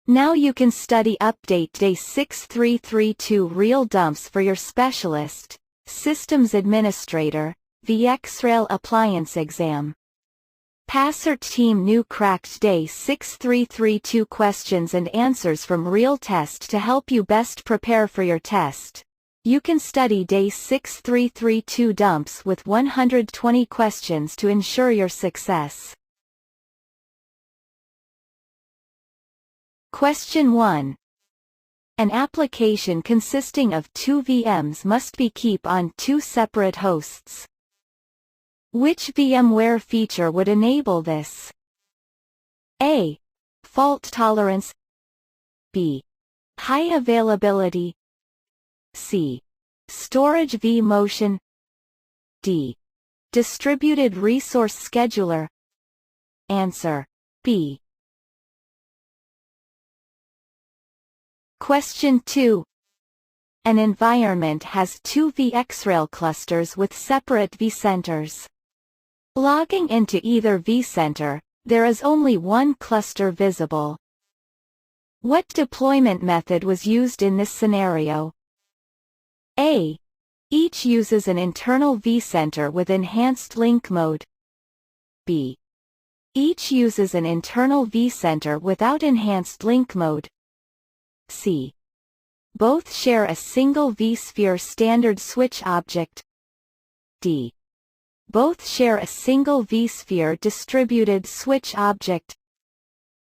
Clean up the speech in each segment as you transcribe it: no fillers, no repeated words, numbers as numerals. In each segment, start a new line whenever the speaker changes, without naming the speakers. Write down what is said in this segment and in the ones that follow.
Now you can study update DES-6332 real dumps for your specialist, Systems Administrator, VxRail Appliance Exam. Passcert team new cracked DES-6332 questions and answers from real test to help you best prepare for your test. You can study DES-6332 dumps with 120 questions to ensure your success. Question 1. An application consisting of two VMs must be keep on two separate hosts. Which VMware feature would enable this? A. Fault tolerance. B. High availability. C. Storage vMotion. D. Distributed resource scheduler. Answer: B. Question 2. An environment has two VxRail clusters with separate vCenters. Logging into either vCenter, there is only one cluster visible. What deployment method was used in this scenario? A. Each uses an internal vCenter with enhanced link mode. B. Each uses an internal vCenter without enhanced link mode. C. Both share a single vSphere standard switch object. D. Both share a single vSphere distributed switch object.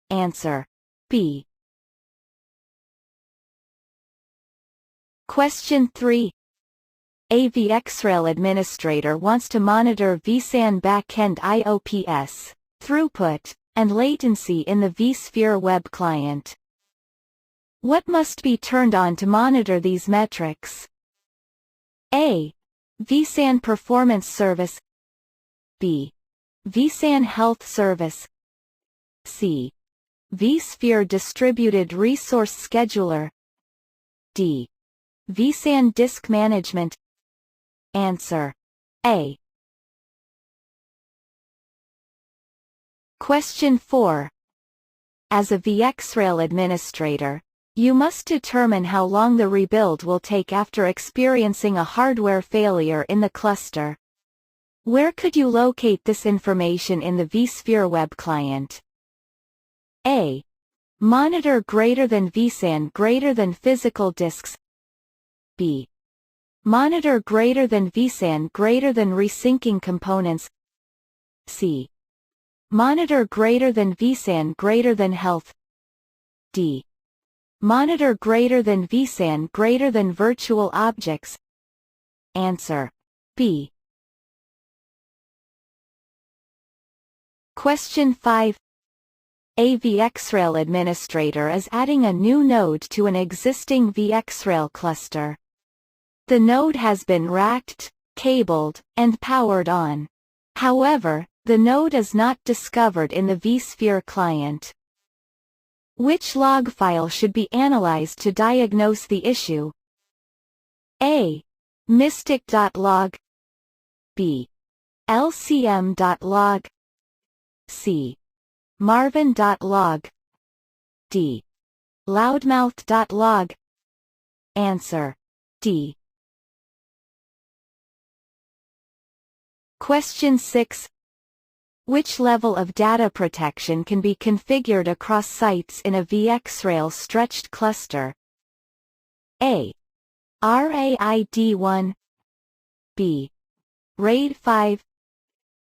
Answer: B. Question 3. A VxRail administrator wants to monitor vSAN backend IOPS, throughput, and latency in the vSphere web client. What must be turned on to monitor these metrics? A. vSAN Performance Service. B. vSAN Health Service. C. vSphere Distributed Resource Scheduler. D. vSAN Disk Management. Answer: A. Question 4. As a VxRail administrator, you must determine how long the rebuild will take after experiencing a hardware failure in the cluster. Where could you locate this information in the vSphere web client? A. Monitor greater than vSAN greater than physical disks. B. Monitor greater than vSAN greater than resyncing components. C. Monitor greater than vSAN greater than health. D. Monitor greater than vSAN greater than virtual objects. Answer: B. Question 5. A VxRail administrator is adding a new node to an existing VxRail cluster. The node has been racked, cabled, and powered on. However, the node is not discovered in the vSphere client. Which log file should be analyzed to diagnose the issue? A. Mystic.log. B. LCM.log. C. Marvin.log. D. Loudmouth.log. Answer: D. Question 6. Which level of data protection can be configured across sites in a VxRail stretched cluster? A. RAID 1. B. RAID 5.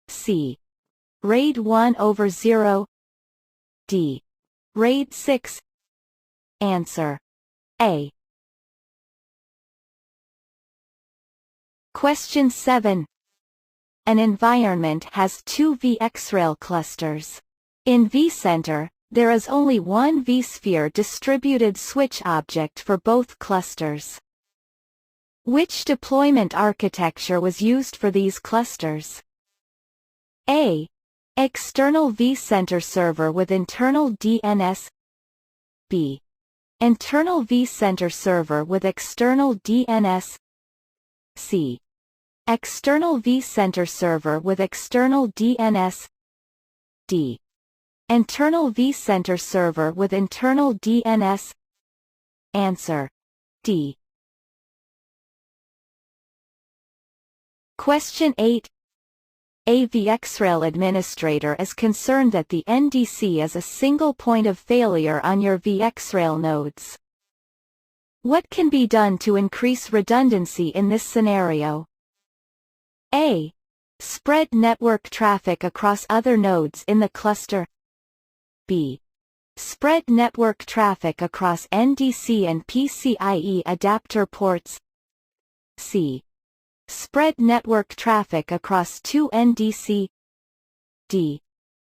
C. RAID 1/0. D. RAID 6. Answer: A. Question 7. An environment has two VxRail clusters. In vCenter, there is only one vSphere distributed switch object for both clusters. Which deployment architecture was used for these clusters? A. External vCenter server with internal DNS. B. Internal vCenter server with external DNS. C. External vCenter server with external DNS. D. Internal vCenter server with internal DNS. Answer: D. Question 8. A VxRail administrator is concerned that the NDC is a single point of failure on your VxRail nodes. What can be done to increase redundancy in this scenario? A. Spread network traffic across other nodes in the cluster. B. Spread network traffic across NDC and PCIe adapter ports. C. Spread network traffic across two NDC. D.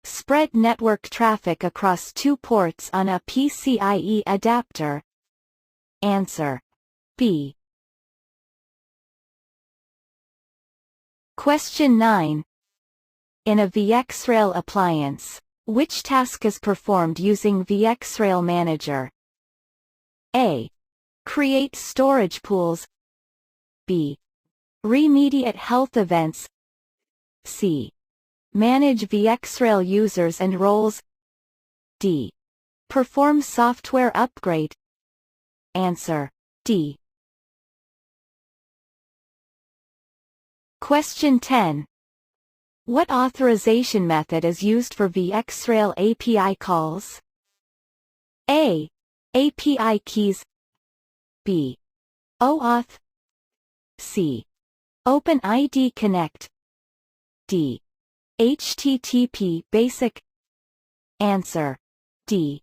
Spread network traffic across two ports on a PCIe adapter. Answer: B. Question 9. In a VxRail appliance, which task is performed using VxRail Manager? A. Create storage pools. B. Remediate health events. C. Manage VxRail users and roles. D. Perform software upgrade. Answer: D. Question 10. What authorization method is used for VxRail API calls? A. API keys. B. OAuth. C. OpenID Connect. D. HTTP Basic. Answer: D.